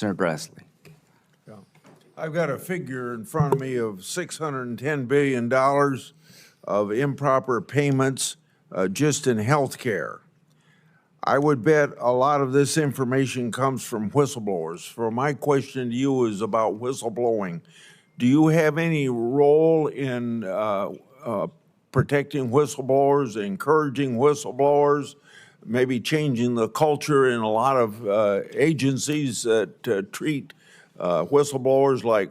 Senator Grassley. Yeah. I've got a figure in front of me of $610 billion of improper payments just in healthcare. I would bet a lot of this information comes from whistleblowers. So my question to you is about whistleblowing. Do you have any role in protecting whistleblowers, encouraging whistleblowers, maybe changing the culture in a lot of agencies that treat whistleblowers like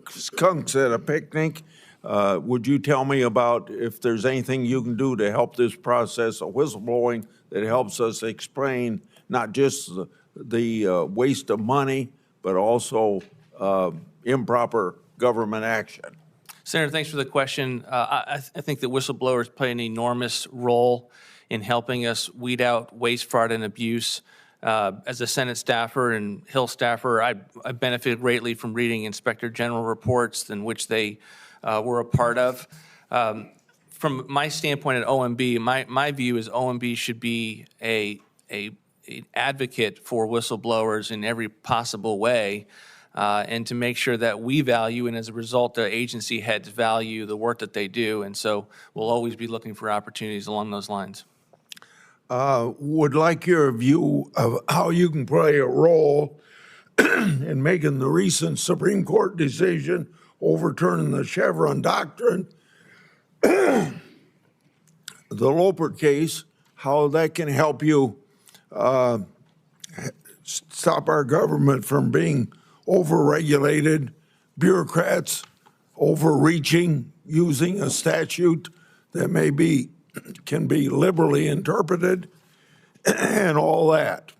skunks at a picnic? Would you tell me about if there's anything you can do to help this process of whistleblowing that helps us explain not just the waste of money, but also improper government action? Senator, thanks for the question. I think that whistleblowers play an enormous role in helping us weed out waste, fraud, and abuse. As a Senate staffer and Hill staffer, I benefited greatly from reading Inspector General reports in which they were a part of. From my standpoint at OMB, my view is OMB should be an advocate for whistleblowers in every possible way, and to make sure that we value, and as a result, the agency heads value the work that they do. And so we'll always be looking for opportunities along those lines. Would like your view of how you can play a role in making the recent Supreme Court decision overturning the Chevron doctrine, the Loper case, how that can help you stop our government from being overregulated, bureaucrats overreaching, using a statute that can be liberally interpreted, and all that.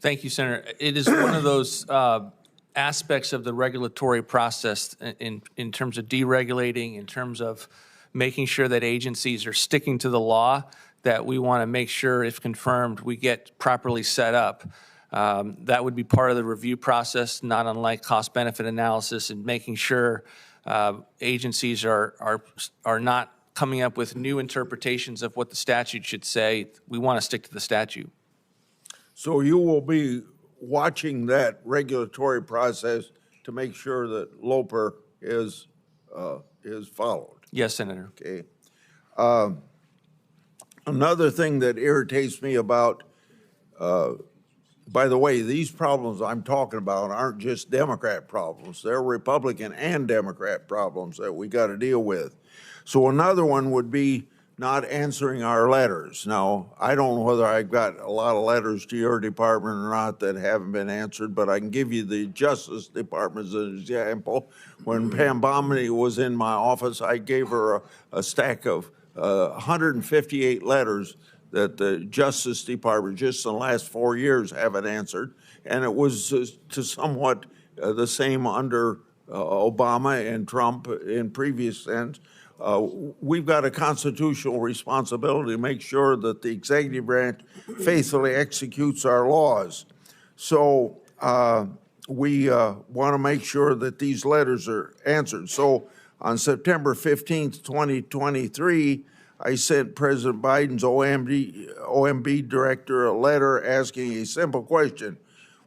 Thank you, Senator. It is one of those aspects of the regulatory process in terms of deregulating, in terms of making sure that agencies are sticking to the law, that we want to make sure, if confirmed, we get properly set up. That would be part of the review process, not unlike cost-benefit analysis, and making sure agencies are not coming up with new interpretations of what the statute should say. We want to stick to the statute. So you will be watching that regulatory process to make sure that Loper is followed. Yes, Senator. Okay. Another thing that irritates me about, by the way, these problems I'm talking about aren't just Democrat problems. They're Republican and Democrat problems that we got to deal with. So another one would be not answering our letters. Now, I don't know whether I got a lot of letters to your department or not that haven't been answered, but I can give you the Justice Department as an example. When Pam Bondi was in my office, I gave her a stack of 158 letters that the Justice Department just in the last 4 years haven't answered. And it was to somewhat the same under Obama and Trump in previous sense. We've got a constitutional responsibility to make sure that the executive branch faithfully executes our laws. So we want to make sure that these letters are answered. So on September 15th, 2023, I sent President Biden's OMB director a letter asking a simple question: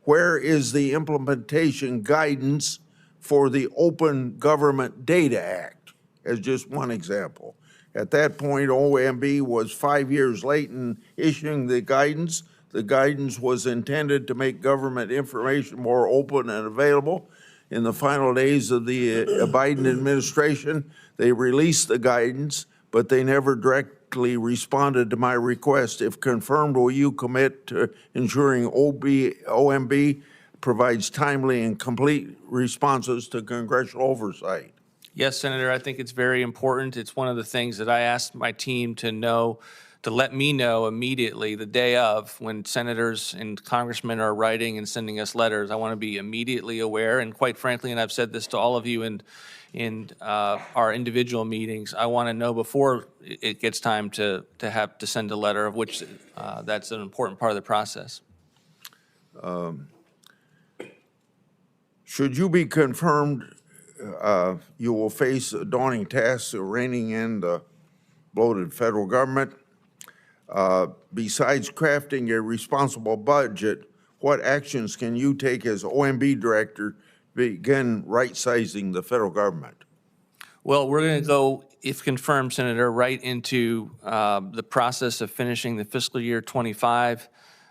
where is the implementation guidance for the Open Government Data Act? As just one example. At that point, OMB was 5 years late in issuing the guidance. The guidance was intended to make government information more open and available. In the final days of the Biden administration, they released the guidance, but they never directly responded to my request. If confirmed, will you commit to ensuring OMB provides timely and complete responses to congressional oversight? Yes, Senator, I think it's very important. It's one of the things that I asked my team to let me know immediately the day of when senators and congressmen are writing and sending us letters. I want to be immediately aware, and quite frankly, and I've said this to all of you in our individual meetings, I want to know before it gets time to send a letter, of which that's an important part of the process. Should you be confirmed, you will face a daunting task of reining in the bloated federal government. Besides crafting a responsible budget, what actions can you take as OMB director to begin right-sizing the federal government? Well, we're going to go, if confirmed, Senator, right into the process of finishing the fiscal year 25,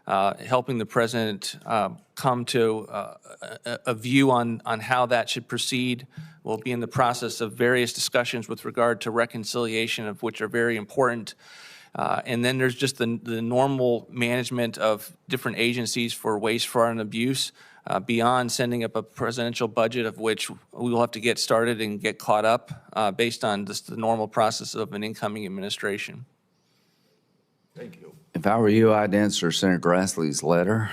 helping the president come to a view on how that should proceed. We'll be in the process of various discussions with regard to reconciliation, of which are very important. And then there's just the normal management of different agencies for waste, fraud, and abuse, beyond sending up a presidential budget, of which we will have to get started and get caught up based on just the normal process of an incoming administration. Thank you. If I were you, I'd answer Senator Grassley's letter,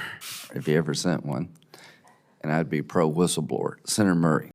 if he ever sent one, and I'd be pro-whistleblower. Senator Murray.